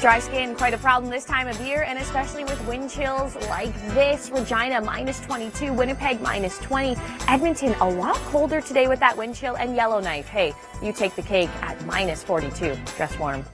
Dry skin, quite a problem this time of year, and especially with wind chills like this. Regina, -22, Winnipeg, -20. Edmonton, a lot colder today with that wind chill, and Yellowknife, hey, you take the cake at -42. Dress warm.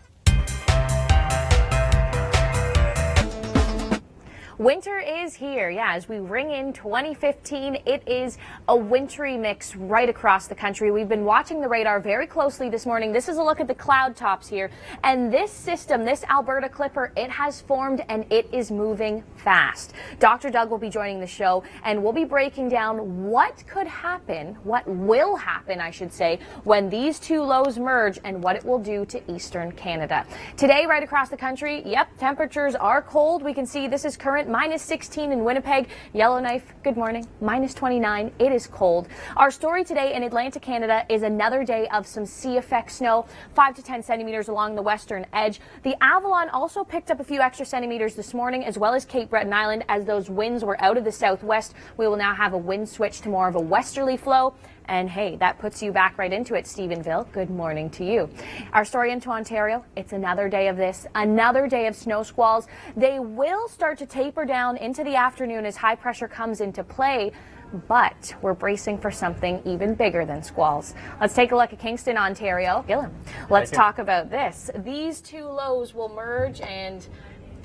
Winter is here, yeah, as we ring in 2015. It is a wintry mix right across the country. We've been watching the radar very closely this morning. This is a look at the cloud tops here. And this system, this Alberta Clipper, it has formed and it is moving fast. Dr. Doug will be joining the show and we'll be breaking down what could happen, what will happen, I should say, when these two lows merge and what it will do to eastern Canada. Today, right across the country, yep, temperatures are cold. We can see this is current -16 in Winnipeg. Yellowknife, good morning, -29. It is cold. Our story today in Atlantic Canada is another day of some sea effect snow, 5 to 10 centimeters along the western edge. The Avalon also picked up a few extra centimeters this morning, as well as Cape Breton Island, as those winds were out of the southwest. We will now have a wind switch to more of a westerly flow. And hey, that puts you back right into it, Stephenville. Good morning to you. Our story into Ontario, it's another day of this, another day of snow squalls. They will start to taper down into the afternoon as high pressure comes into play, but we're bracing for something even bigger than squalls. Let's take a look at Kingston, Ontario. Gilliam, let's talk about this. These two lows will merge and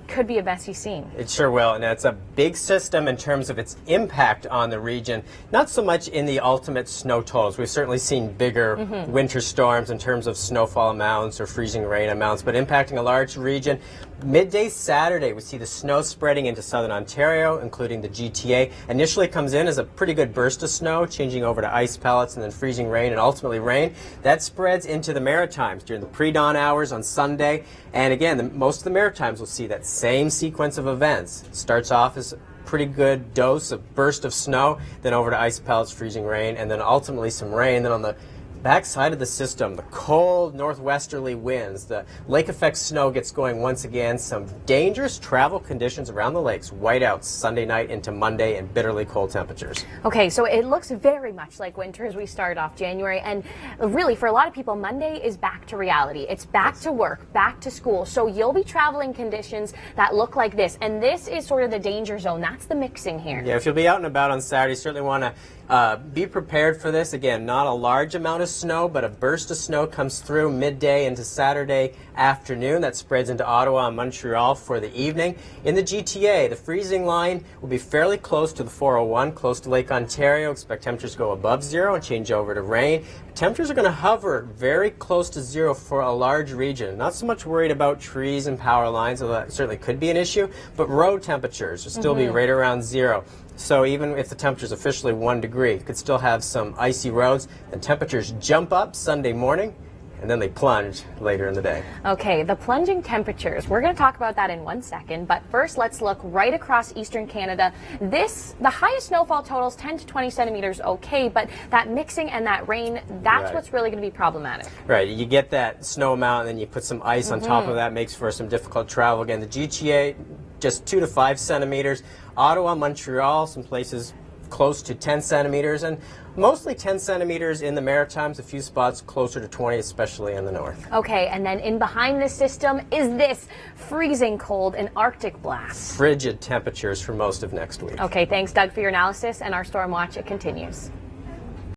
could be a messy scene. It sure will, and it's a big system in terms of its impact on the region, not so much in the ultimate snow totals. We've certainly seen bigger winter storms in terms of snowfall amounts or freezing rain amounts, but impacting a large region. Midday Saturday, we see the snow spreading into southern Ontario, including the GTA. Initially comes in as a pretty good burst of snow, changing over to ice pellets and then freezing rain and ultimately rain. That spreads into the Maritimes during the pre-dawn hours on Sunday. And again, most of the Maritimes will see that same sequence of events. It starts off as a pretty good dose of burst of snow, then over to ice pellets, freezing rain, and then ultimately some rain. Then on the backside of the system, the cold northwesterly winds, the lake effect snow gets going once again. Some dangerous travel conditions around the lakes. Whiteouts Sunday night into Monday and bitterly cold temperatures. Okay, so it looks very much like winter as we start off January. And really, for a lot of people, Monday is back to reality. It's back to work, back to school. So you'll be traveling conditions that look like this. And this is sort of the danger zone. That's the mixing here. Yeah, if you'll be out and about on Saturday, you certainly want to be prepared for this. Again, not a large amount of snow, but a burst of snow comes through midday into Saturday afternoon. That spreads into Ottawa and Montreal for the evening. In the GTA, the freezing line will be fairly close to the 401, close to Lake Ontario. Expect temperatures go above zero and change over to rain. Temperatures are going to hover very close to zero for a large region. Not so much worried about trees and power lines, although that certainly could be an issue, but road temperatures will still be right around zero. So even if the temperature is officially 1 degree, you could still have some icy roads. Then temperatures jump up Sunday morning, and then they plunge later in the day. Okay, the plunging temperatures. We're going to talk about that in 1 second, but first let's look right across eastern Canada. The highest snowfall totals 10 to 20 centimeters, okay, but that mixing and that rain, that's what's really going to be problematic. Right, you get that snow amount and then you put some ice on top of that, makes for some difficult travel. Again, the GTA, just 2 to 5 centimeters. Ottawa, Montreal, some places close to 10 centimeters, and mostly 10 centimeters in the Maritimes, a few spots closer to 20, especially in the north. Okay, and then in behind this system is this freezing cold and Arctic blast. Frigid temperatures for most of next week. Okay, thanks Doug for your analysis, and our storm watch, it continues.